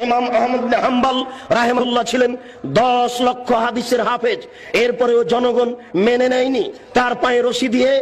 ইমাম আহমদ বিন হাম্বল রাহিমাহুল্লাহ ছিলেন 10 লক্ষ হাদিসের হাফেজ, এরপরেও জনগণ মেনে নেয়নি। তার পায়ে রশি দিয়ে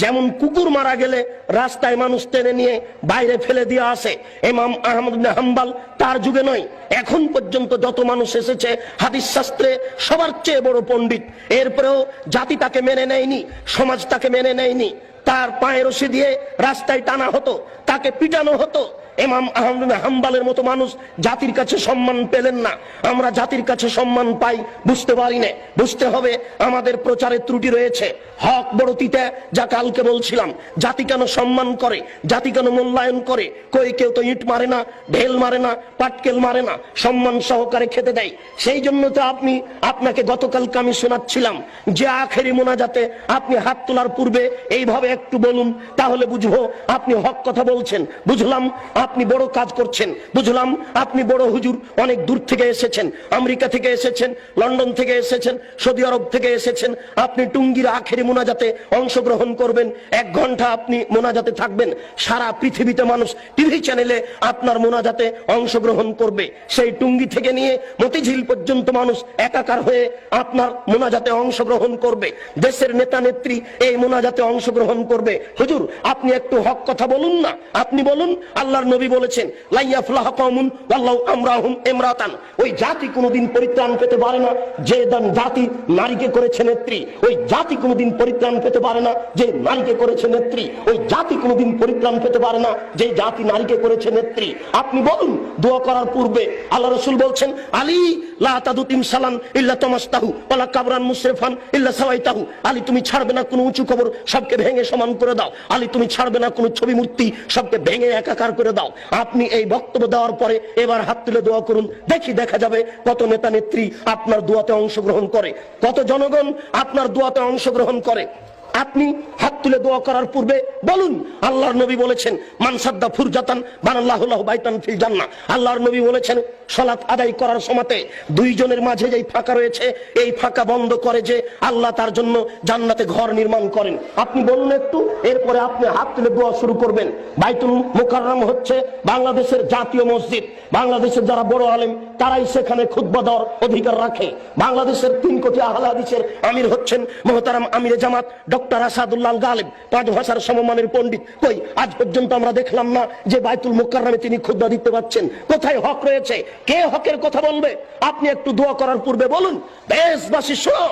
যেমন কুকুর মারা গেলে রাস্তায় মানুষ টেনে নিয়ে বাইরে ফেলে দিয়ে আসে, ইমাম আহমদ বিন হাম্বল তার যুগে নয়, এখন পর্যন্ত যত মানুষ এসেছে হাদিস শাস্ত্রে সবার চেয়ে বড় পণ্ডিত, এরপরেও জাতি তাকে মেনে নেয়নি, সমাজ তাকে মেনে নেয়নি। তার পায়ে রশি দিয়ে রাস্তায় টানা হতো, তাকে পিটানো হতো। ইমাম আহমদ বিন হাম্বলের মতো মানুষ জাতির কাছে সম্মান পেলেন না। আমরা জাতির কাছে সম্মান পাই বুঝতে পারি না। বুঝতে হবে আমাদের প্রচারের ত্রুটি রয়েছে। হক বড় তিতা, যা কালকে বলছিলাম। জাতি কেন সম্মান করে, জাতি কেন মূল্যায়ন করে? কই কেউ তো ইট মারে না, ঢেল মারে না, পাটকেল মারে না, সম্মান সহকারে খেতে দেয়। সেই জন্য তো আপনাকে গতকালকে আমি শোনাচ্ছিলাম যে আখেরি মোনাজাতে আপনি হাত তোলার পূর্বে এইভাবে একটু বলুন, তাহলে বুঝবো আপনি হক কথা বলছেন। বুঝলাম আপনি বড় কাজ করছেন, বুঝলাম আপনি বড় হুজুর, অনেক দূর থেকে এসেছেন, আমেরিকা থেকে এসেছেন, লন্ডন থেকে এসেছেন, সৌদি আরব থেকে এসেছেন। আপনি টুঙ্গির আখেরি মোনাজাতে অংশগ্রহণ করবেন, 1 ঘন্টা আপনি মোনাজাতে থাকবেন। সারা পৃথিবীতে মানুষ টিভি চ্যানেলে আপনার মোনাজাতে অংশগ্রহণ করবে। সেই টুঙ্গি থেকে নিয়ে মতিঝিল পর্যন্ত মানুষ একাকার হয়ে আপনার মোনাজাতে অংশগ্রহণ করবে। দেশের নেতা নেত্রী এই মোনাজাতে অংশগ্রহণ করবে। হুজুর আপনি একটু হক কথা বলুন না, আপনি বলুন। আল্লাহর নবী বলেছেন লা ইয়াফলাহ কওমুন ওয়াল্লাহু আমরাহুম ইমরাতান, ওই জাতি কোনোদিন পরিত্রাণ পেতে পারে না যে জাতি নারীকে করেছে নেত্রী। ওই জাতি কোনোদিন পরিত্রাণ পেতে পারে না যে নারীকে করেছে নেত্রী। ওই জাতি কোনোদিন পরিত্রাণ পেতে পারে না যে জাতি নারীকে করেছে নেত্রী। আপনি বলুন। দোয়া করার পূর্বে আল্লাহ রাসূল বলছেন আলী লা তাদু তিমসালান ইল্লা তামাসতাহু ওয়ালা কাবরান মুসরিফান ইল্লা সাওয়াইতাহু, আলী তুমি ছাড়বে না কোনো উঁচু কবর, সবকে ভেঙে সমান করে দাও। আলী তুমি ছাড়বে না কোনো ছবি মূর্তি, সবকে ভেঙে একাকার করে দাও। আপনি এই বক্তব্য দেওয়ার পরে এবার হাত তুলে দোয়া করুন, দেখা যাবে কত নেতা নেত্রী আপনার দোয়াতে অংশগ্রহণ করে, কত জনগণ আপনার দোয়াতে অংশগ্রহণ করে। আপনি হাত তুলে দোয়া করার পূর্বে বলুন আল্লাহর নবী বলেছেন মান সাদ্দা ফুরজাতান বানাল্লাহু লাহু বাইতান ফিল জান্নাহ। আল্লাহর নবী বলেছেন সালাত আদায় করার সময়তে 2 জনের মাঝে যেই ফাঁকা রয়েছে এই ফাঁকা বন্ধ করে যে আল্লাহ তার জন্য জান্নাতে ঘর নির্মাণ করেন। আপনি বলুন একটু, এরপরে আপনি হাত তুলে দোয়া শুরু করবেন। বাইতুল মুকাররম হচ্ছে বাংলাদেশের জাতীয় মসজিদ। বাংলাদেশের যারা বড় আলেম তারাই সেখানে খুতবা দেওয়ার অধিকার রাখে। বাংলাদেশের 3 কোটি আহলে হাদিসের আমির হচ্ছেন মুহতারাম আমিরে জামাত ডক্টর আসাদুল্লাহ গালিব, 5 ভাষার সমমানের পণ্ডিত। কই আজ পর্যন্ত আমরা দেখলাম না যে বাইতুল মুকাররমে তিনি খুতবা দিতে পারছেন। কোথায় হক রয়েছে? কে হকের কথা বলবে? আপনি একটু দোয়া করার পূর্বে বলুন। দেশবাসী শোনো,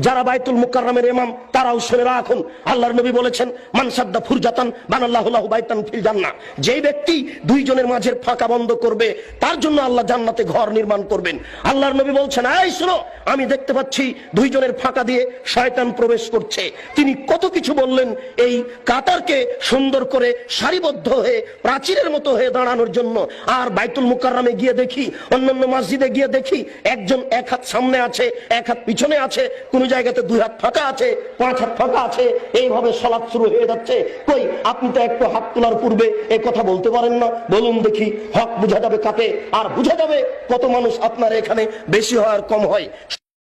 যারা বাইতুল মুকাররমের ইমাম তারাও শুনে রাখুন। আল্লাহর নবী বলেছেন মান সাদ্দা ফুরজাতান বানাল্লাহু লাহু বাইতান ফিল জান্নাহ, যেই ব্যক্তি 2 জনের মাঝের ফাঁকা বন্ধ করবে তার জন্য আল্লাহ জান্নাতে ঘর নির্মাণ করবেন। আল্লাহর নবী বলছেন এই শুনো, আমি দেখতে পাচ্ছি 2 জনের ফাঁকা দিয়ে শয়তান প্রবেশ করছে। তিনি কত কিছু বললেন এই কাতারকে সুন্দর করে সারিবদ্ধ হয়ে প্রাচীরের মতো হয়ে দাঁড়ানোর জন্য। আর বাইতুল মুকাররমে গিয়ে দেখি, অন্যান্য মসজিদে গিয়ে দেখি একজন 1 হাত সামনে আছে, 1 হাত পিছনে আছে, কোন জায়গাতে 2 হাত ফাঁকা আছে, 5 হাত ফাঁকা আছে, এইভাবে সালাত শুরু হয়ে যাচ্ছে। কই আপনি তো একটু হাত তোলার পূর্বে এই কথা বলতে পারেন না? বলুন দেখি, হক বোঝা যাবে কাকে, আর বোঝা যাবে কত মানুষ আপনার এখানে বেশি হয় আর কম হয়।